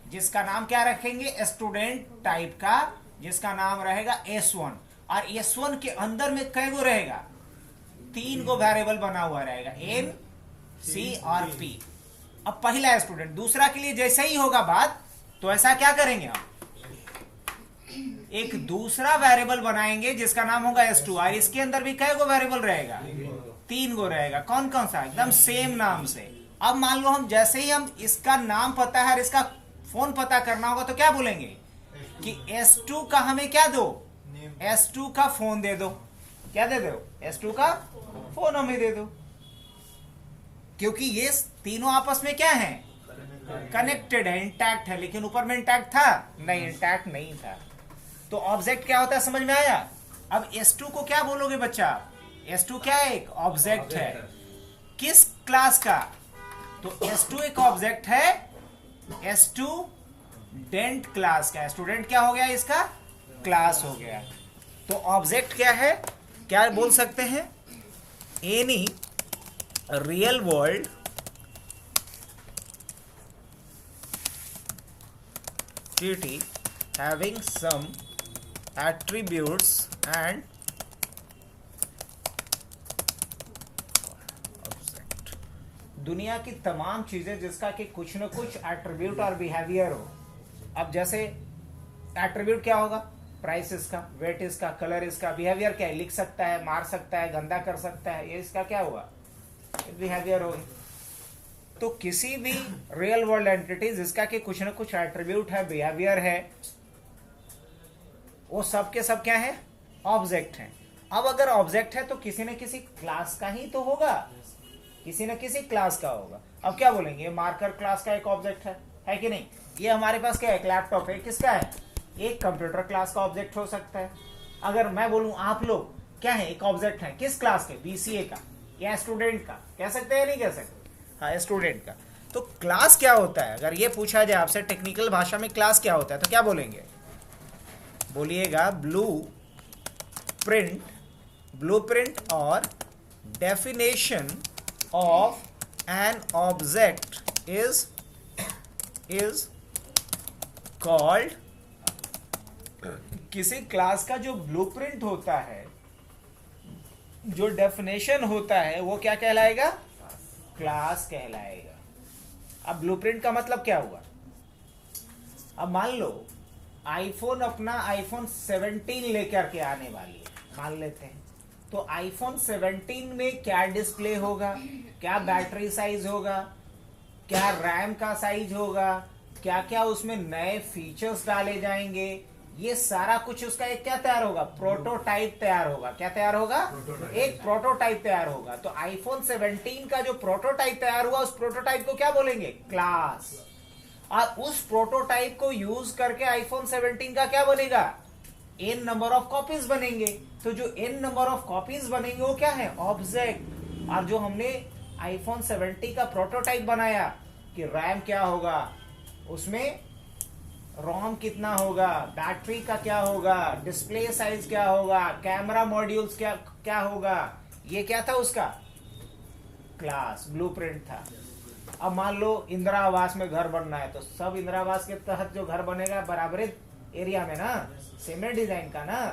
जिसका नाम क्या रखेंगे, स्टूडेंट टाइप का, जिसका नाम रहेगा S1। और S1 के अंदर में कै गो रहेगा, 3 गो वेरिएबल बना हुआ रहेगा, N, C और P। अब पहला स्टूडेंट, दूसरा के लिए जैसे ही होगा बात तो ऐसा क्या करेंगे हम, एक दूसरा वेरिएबल बनाएंगे जिसका नाम होगा S2। और इसके अंदर भी कै गो वेरिएबल रहेगा, 3 गो रहेगा। कौन कौन सा, एकदम सेम नाम से। अब मान लो हम जैसे ही हम इसका नाम पता है और इसका फोन पता करना होगा तो क्या बोलेंगे कि S2 का हमें क्या दो, S2 का फोन दे दो। क्या दे दो, S2 का फोन हमें दे दो, क्योंकि ये तीनों आपस में क्या है, कनेक्टेड है, इंटैक्ट है। लेकिन ऊपर में इंटैक्ट था नहीं, इंटैक्ट नहीं था। तो ऑब्जेक्ट क्या होता है समझ में आया। अब S2 को क्या बोलोगे बच्चा, S2 क्या है, एक ऑब्जेक्ट है, किस क्लास का, तो S2 एक ऑब्जेक्ट है स्टूडेंट क्लास का। स्टूडेंट क्या हो गया, इसका क्लास हो गया। तो ऑब्जेक्ट क्या है, क्या बोल सकते हैं, any real world entity having some attributes and object। दुनिया की तमाम चीजें जिसका कि कुछ न कुछ एट्रीब्यूट और बिहेवियर हो। अब जैसे एट्रीब्यूट क्या होगा, प्राइस इसका, वेट इसका, कलर इसका, बिहेवियर क्या है, लिख सकता है, मार सकता है, गंदा कर सकता है, ये इसका क्या हुआ, बिहेवियर हो गया। तो किसी भी रियल वर्ल्ड एंटिटी जिसका कि कुछ न कुछ एट्रीब्यूट है, बिहेवियर है, वो सब के सब क्या है, ऑब्जेक्ट हैं। अब अगर ऑब्जेक्ट है तो किसी न किसी क्लास का ही तो होगा, किसी न किसी क्लास का होगा। अब क्या बोलेंगे, ये मार्कर क्लास का एक ऑब्जेक्ट है कि नहीं। ये हमारे पास क्या है, एक लैपटॉप है, किसका है, एक कंप्यूटर क्लास का ऑब्जेक्ट हो सकता है। अगर मैं बोलूं आप लोग क्या है, एक ऑब्जेक्ट है, किस क्लास के, बीसीए का या स्टूडेंट का, कह सकते हैं नहीं कह सकते, हाँ स्टूडेंट का। तो क्लास क्या होता है, अगर ये पूछा जाए आपसे टेक्निकल भाषा में क्लास क्या होता है, तो क्या बोलेंगे, बोलिएगा ब्लूप्रिंट और definition of an object is called. किसी क्लास का जो ब्लूप्रिंट होता है, जो डेफिनेशन होता है, वो क्या कहलाएगा, क्लास कहलाएगा। अब ब्लूप्रिंट का मतलब क्या हुआ, अब मान लो आईफोन अपना आईफोन 17 लेकर के आने वाली है, मान लेते हैं। तो आईफोन 17 में क्या डिस्प्ले होगा, क्या बैटरी साइज होगा, क्या रैम का साइज होगा, क्या क्या उसमें नए फीचर्स डाले जाएंगे, ये सारा कुछ उसका एक क्या तैयार होगा, प्रोटोटाइप तैयार होगा। क्या तैयार होगा, एक प्रोटोटाइप तैयार होगा। तो आईफोन 17 का जो प्रोटोटाइप तैयार हुआ, उस प्रोटोटाइप को क्या बोलेंगे, क्लास। और उस प्रोटोटाइप को यूज करके आईफोन 17 का क्या बनेगा, n नंबर ऑफ कॉपीज बनेंगे। तो जो n नंबर ऑफ कॉपीज बनेंगे वो क्या है, ऑब्जेक्ट। और जो हमने आईफोन 70 का प्रोटोटाइप बनाया कि रैम क्या होगा, उसमें रोम कितना होगा, बैटरी का क्या होगा, डिस्प्ले साइज क्या होगा, कैमरा मॉड्यूल्स क्या क्या होगा, ये क्या था उसका क्लास, ब्लूप्रिंट था। अब मान लो इंदिरा आवास में घर बनना है, तो सब इंदिरा आवास के तहत जो घर बनेगा बराबर एरिया में ना, सेम डिजाइन का ना,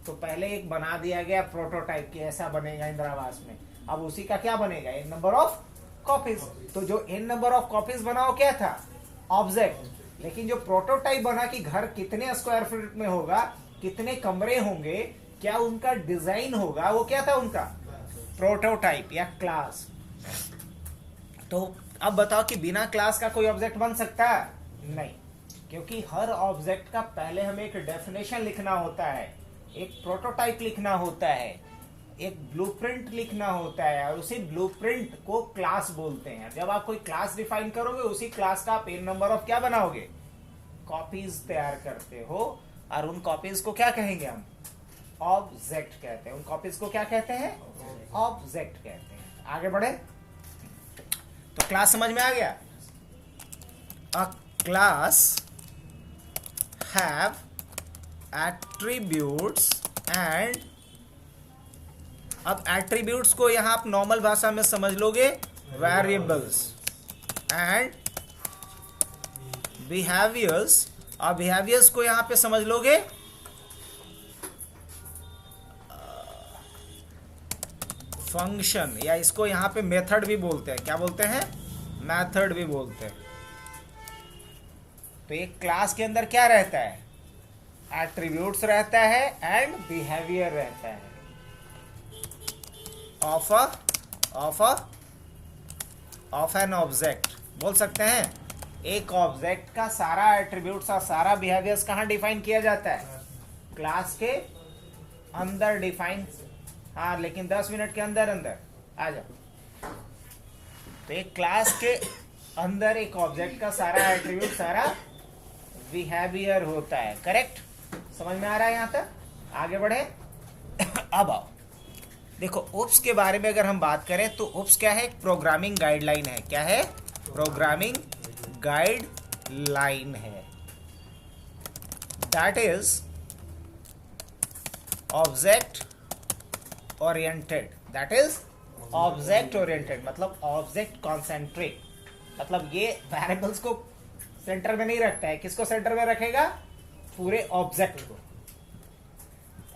तो पहले एक बना दिया गया प्रोटोटाइप कि ऐसा बनेगा इंदिरा आवास में। अब उसी का क्या बनेगा, n नंबर ऑफ कॉपीज। तो जो n नंबर ऑफ कॉपीज बनाओ क्या था, ऑब्जेक्ट। लेकिन जो प्रोटोटाइप बना कि घर कितने स्क्वायर फीट में होगा, कितने कमरे होंगे, क्या उनका डिजाइन होगा, वो क्या था उनका प्रोटोटाइप या क्लास। तो अब बताओ कि बिना क्लास का कोई ऑब्जेक्ट बन सकता है, नहीं, क्योंकि हर ऑब्जेक्ट का पहले हमें एक डेफिनेशन लिखना होता है, एक प्रोटोटाइप लिखना होता है, एक ब्लूप्रिंट लिखना होता है, और उसी ब्लूप्रिंट को क्लास बोलते हैं। जब आप कोई क्लास डिफाइन करोगे, उसी क्लास का आप n नंबर ऑफ क्या बनाओगे, कॉपीज तैयार करते हो, और उन कॉपीज को क्या कहेंगे हम, ऑब्जेक्ट कहते हैं। उन कॉपीज को क्या कहते हैं, ऑब्जेक्ट कहते हैं। आगे बढ़े, तो क्लास समझ में आ गया। अ क्लास हैव एट्रीब्यूट्स एंड, अब एट्रीब्यूट्स को यहां आप नॉर्मल भाषा में समझ लोगे वेरिएबल्स, एंड बिहेवियर्स, और बिहेवियर्स को यहां पे समझ लोगे फंक्शन, या इसको यहां पे मेथड भी बोलते हैं। क्या बोलते हैं, मेथड भी बोलते हैं। तो एक क्लास के अंदर क्या रहता है, एट्रीब्यूट्स रहता है एंड बिहेवियर रहता है ऑफ एन ऑब्जेक्ट। बोल सकते हैं एक ऑब्जेक्ट का सारा एट्रीब्यूट्स और सारा बिहेवियर्स कहाँ डिफाइन किया जाता है, क्लास के अंदर डिफाइन। हाँ, लेकिन 10 मिनट के अंदर अंदर आ जाओ। तो एक क्लास के अंदर एक ऑब्जेक्ट का सारा एट्रीब्यूट, सारा बिहेवियर होता है। करेक्ट, समझ में आ रहा है यहां तक? आगे बढ़े। अब आओ देखो, ओप्स के बारे में अगर हम बात करें तो ओप्स क्या है? एक प्रोग्रामिंग गाइडलाइन है। क्या है? प्रोग्रामिंग गाइडलाइन है। That is object oriented. That is object oriented मतलब ऑब्जेक्ट कॉन्सेंट्रिक। मतलब ये वेरिएबल्स को सेंटर में नहीं रखता है। किसको सेंटर में रखेगा? पूरे ऑब्जेक्ट को।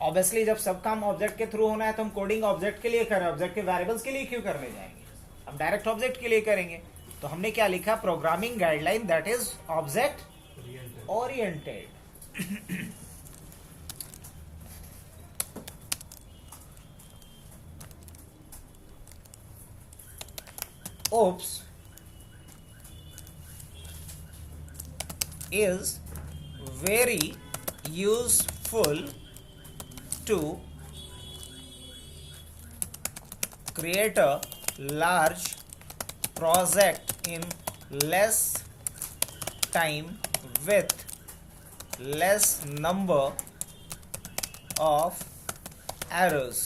ऑब्वियसली जब सब काम ऑब्जेक्ट के थ्रू होना है तो हम कोडिंग ऑब्जेक्ट के लिए कर रहे हैं, ऑब्जेक्ट के वेरिएबल्स के लिए क्यों करने जाएंगे? हम डायरेक्ट ऑब्जेक्ट के लिए करेंगे। तो हमने क्या लिखा? Programming guideline that is object oriented. OOPS is very useful to create a large project in less time with less number of errors।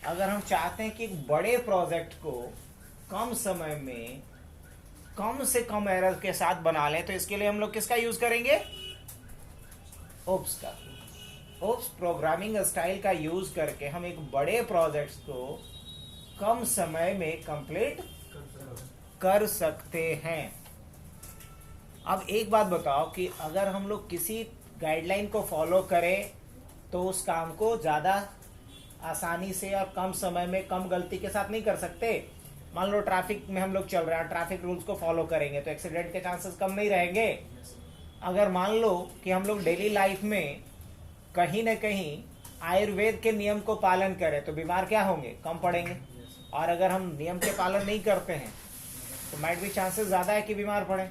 अगर हम चाहते हैं कि एक बड़े प्रोजेक्ट को कम समय में कम से कम एरर के साथ बना लें तो इसके लिए हम लोग किसका यूज करेंगे? ओप्स का। ओप्स प्रोग्रामिंग स्टाइल का यूज करके हम एक बड़े प्रोजेक्ट्स को कम समय में कंप्लीट कर सकते हैं। अब एक बात बताओ कि अगर हम लोग किसी गाइडलाइन को फॉलो करें तो उस काम को ज्यादा आसानी से और कम समय में कम गलती के साथ नहीं कर सकते। मान लो ट्रैफिक में हम लोग चल रहे हैं, ट्रैफिक रूल्स को फॉलो करेंगे तो एक्सीडेंट के चांसेस कम नहीं रहेंगे। अगर मान लो कि हम लोग डेली लाइफ में कहीं ना कहीं आयुर्वेद के नियम को पालन करें तो बीमार क्या होंगे? कम पड़ेंगे। और अगर हम नियम के पालन नहीं करते हैं तो माइट भी चांसेस ज्यादा है कि बीमार पड़े।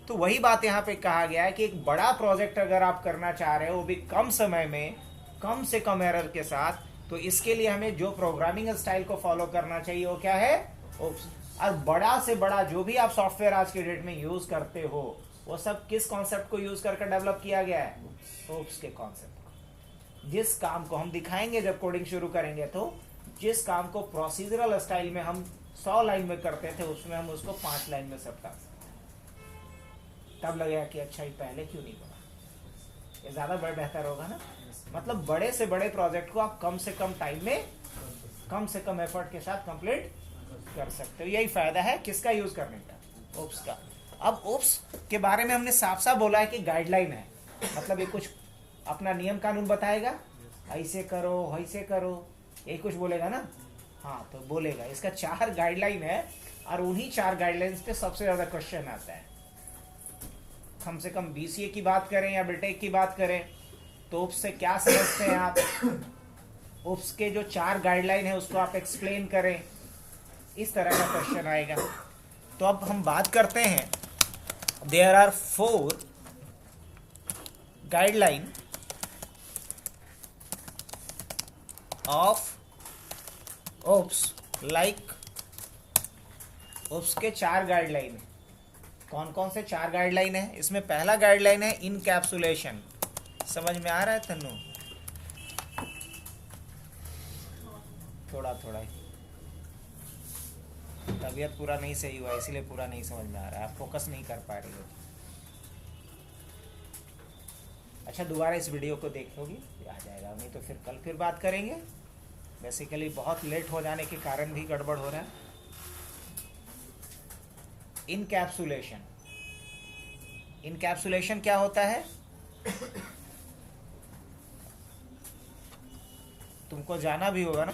तो वही बात यहाँ पे कहा गया है कि एक बड़ा प्रोजेक्ट अगर आप करना चाह रहे हो वो भी कम समय में कम से कम एरर के साथ, तो इसके लिए हमें जो प्रोग्रामिंग स्टाइल को फॉलो करना चाहिए वो क्या है? ओप्स। और बड़ा से बड़ा जो भी आप सॉफ्टवेयर आज के डेट में यूज करते हो वो सब किस कॉन्सेप्ट को यूज करके डेवलप किया गया है? ओप्स के कॉन्सेप्ट को। जिस काम को हम दिखाएंगे जब कोडिंग शुरू करेंगे तो जिस काम को प्रोसीजरल स्टाइल में हम 100 लाइन में करते थे उसमें हम उसको 5 लाइन में सब कर सकते। तब लगेगा कि अच्छा ये पहले क्यों नहीं बना, ये ज्यादा बेहतर होगा ना। मतलब बड़े से बड़े प्रोजेक्ट को आप कम से कम टाइम में कम से कम एफर्ट के साथ कंप्लीट कर सकते हो। यही फायदा है किसका यूज करने का? ओप्स का। अब ओप्स के बारे में हमने साफ साफ बोला है कि गाइडलाइन है, मतलब ये कुछ अपना नियम कानून बताएगा, ऐसे करो वैसे करो, यही कुछ बोलेगा ना। हाँ तो बोलेगा। इसका 4 गाइडलाइन है और उन्हीं 4 गाइडलाइंस पे सबसे ज्यादा क्वेश्चन आता है। कम से कम BCA की बात करें या बीटेक की बात करें तो ओप्स से क्या समझते हैं आप? ओप्स के जो 4 गाइडलाइन है उसको आप एक्सप्लेन करें, इस तरह का क्वेश्चन आएगा। तो अब हम बात करते हैं, there are 4 guideline of OOPs. Like OOPs के 4 गाइडलाइन है। कौन कौन से 4 गाइडलाइन है? इसमें पहला गाइडलाइन है इनकैप्सुलेशन। समझ में आ रहा है तन्नू? थोड़ा थोड़ा तबीयत पूरा नहीं सही हुआ इसीलिए पूरा नहीं समझ में आ रहा है, आप फोकस नहीं कर पा रही हो। अच्छा दोबारा इस वीडियो को देखोगी आ जाएगा, नहीं तो फिर कल फिर बात करेंगे। बेसिकली बहुत लेट हो जाने के कारण भी गड़बड़ हो रहा है। इनकैप्सुलेशन। इनकैप्सुलेशन क्या होता है? तुमको जाना भी होगा ना।